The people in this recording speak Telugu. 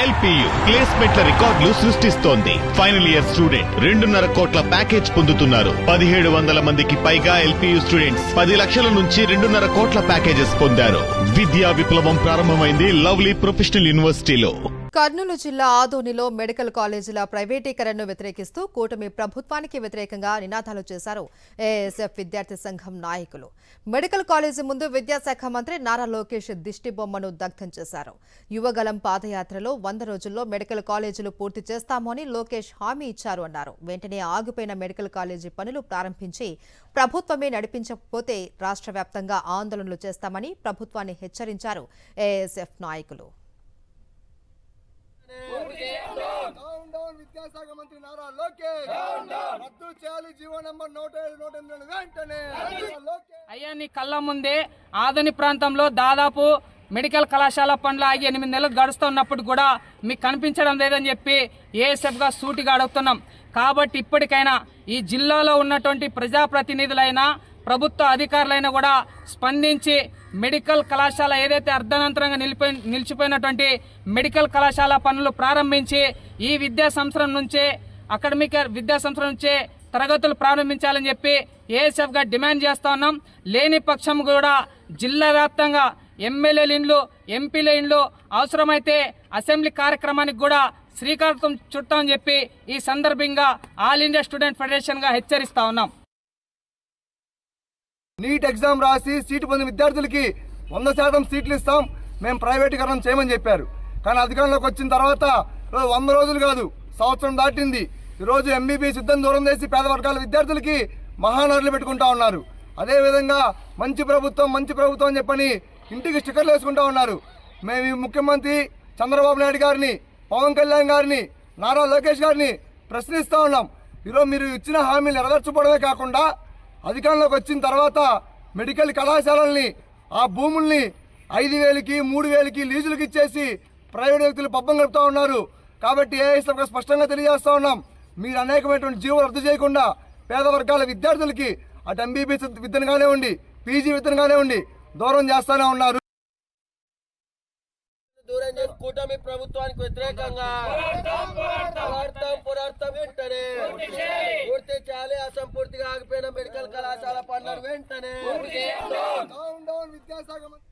ఎల్పియు ప్లేస్మెంట్ల రికార్డులు సృష్టిస్తోంది. ఫైనల్ ఇయర్ స్టూడెంట్ 2.5 కోట్ల ప్యాకేజ్ పొందుతున్నారు. 1700 మందికి పైగా ఎల్పియు స్టూడెంట్స్ 10 లక్షల నుంచి 2.5 కోట్ల ప్యాకేజెస్ పొందారు. విద్యా విప్లవం ప్రారంభమైంది లవ్లీ ప్రొఫెషనల్ యూనివర్సిటీలో. కర్నూలు జిల్లా ఆదోనిలో మెడికల్ కాలేజీల ప్రైవేటీకరణను వ్యతిరేకిస్తూ కూటమి ప్రభుత్వానికి వ్యతిరేకంగా నినాదాలు చేశారు ఏఎస్ఎఫ్ విద్యార్థి సంఘం నాయకులు. మెడికల్ కాలేజీ ముందు విద్యాశాఖ మంత్రి నారా లోకేష్ దిష్టి బొమ్మను దగ్ధం చేశారు. యువగలం పాదయాత్రలో 100 రోజుల్లో మెడికల్ కాలేజీలు పూర్తి చేస్తామని లోకేష్ హామీ ఇచ్చారు అన్నారు. వెంటనే ఆగిపోయిన మెడికల్ కాలేజీ పనులు ప్రారంభించి ప్రభుత్వమే నడిపించకపోతే రాష్ట్ర వ్యాప్తంగా ఆందోళనలు చేస్తామని ప్రభుత్వాన్ని హెచ్చరించారు ఏఎస్ఎఫ్ నాయకులు. విద్యాశాఖ మంత్రి నారా లోకేష్ రద్దు చేయాలి జీవో నంబర్ 107 వెంటనే. అయ్యా నీ కళ్ళ ముందే ఆదోని ప్రాంతంలో దాదాపు మెడికల్ కళాశాల పనులు ఆగి 8 నెలలు గడుస్తున్నప్పుడు కూడా మీకు కనిపించడం లేదని చెప్పి ఏఎస్ఎఫ్ గా సూటిగా అడుగుతున్నాం. కాబట్టి ఇప్పటికైనా ఈ జిల్లాలో ఉన్నటువంటి ప్రజాప్రతినిధులైనా ప్రభుత్వ అధికారులైనా కూడా స్పందించి మెడికల్ కళాశాల ఏదైతే అర్ధనంతరంగా నిలిచిపోయినటువంటి మెడికల్ కళాశాల పనులు ప్రారంభించి ఈ విద్యా సంవత్సరం నుంచే అకాడమిక్ విద్యా సంవత్సరం నుంచే తరగతులు ప్రారంభించాలని చెప్పి ఏఎస్ఎఫ్ గా డిమాండ్ చేస్తా ఉన్నాం. లేని పక్షం కూడా జిల్లా వ్యాప్తంగా ఎమ్మెల్యేల ఇండ్లు ఎంపీల ఇండ్లు అవసరమైతే అసెంబ్లీ కార్యక్రమానికి కూడా శ్రీకారం చుట్టామని చెప్పి ఈ సందర్భంగా ఆల్ ఇండియా స్టూడెంట్ ఫెడరేషన్ గా హెచ్చరిస్తా ఉన్నాం. నీట్ ఎగ్జామ్ రాసి సీటు పొందిన విద్యార్థులకి 100% సీట్లు ఇస్తాం, మేము ప్రైవేటీకరణ చేయమని చెప్పారు. కానీ అధికారంలోకి వచ్చిన తర్వాత 100 రోజులు కాదు, సంవత్సరం దాటింది. ఈరోజు ఎంబీబీఎస్ యుద్ధం దూరం చేసి పేద వర్గాల విద్యార్థులకి మహానగర్లు పెట్టుకుంటా ఉన్నారు. అదేవిధంగా మంచి ప్రభుత్వం అని చెప్పని ఇంటికి స్టిక్కర్లు వేసుకుంటా ఉన్నారు. మేము ఈ ముఖ్యమంత్రి చంద్రబాబు నాయుడు గారిని, పవన్ కళ్యాణ్ గారిని, నారా లోకేష్ గారిని ప్రశ్నిస్తూ ఉన్నాం. ఈరోజు మీరు ఇచ్చిన హామీలు నెరవేర్చకపోవడమే కాకుండా అధికారంలోకి వచ్చిన తర్వాత మెడికల్ కళాశాలల్ని ఆ భూముల్ని 5,000కి 3,000కి లీజులకు ఇచ్చేసి ప్రైవేట్ వ్యక్తులు పబ్బం గడుపుతా ఉన్నారు. కాబట్టి ఏఎస్ఎఫ్ స్పష్టంగా తెలియజేస్తా ఉన్నాం, మీరు అనేకమైనటువంటి జీవోలు రద్దు చేయకుండా పేద వర్గాల విద్యార్థులకి అటు ఎంబీబీఎస్ విద్యను కానివ్వండి, పీజీ విద్యను కానివ్వండి దూరం చేస్తానే ఉన్నారు. కూటమి ప్రభుత్వానికి వ్యతిరేకంగా పోరాడతాం వెంటనే పూర్తి చేయాలి. అసంపూర్తిగా ఆగిపోయిన మెడికల్ కళాశాల పనులను వెంటనే విద్యాశాఖ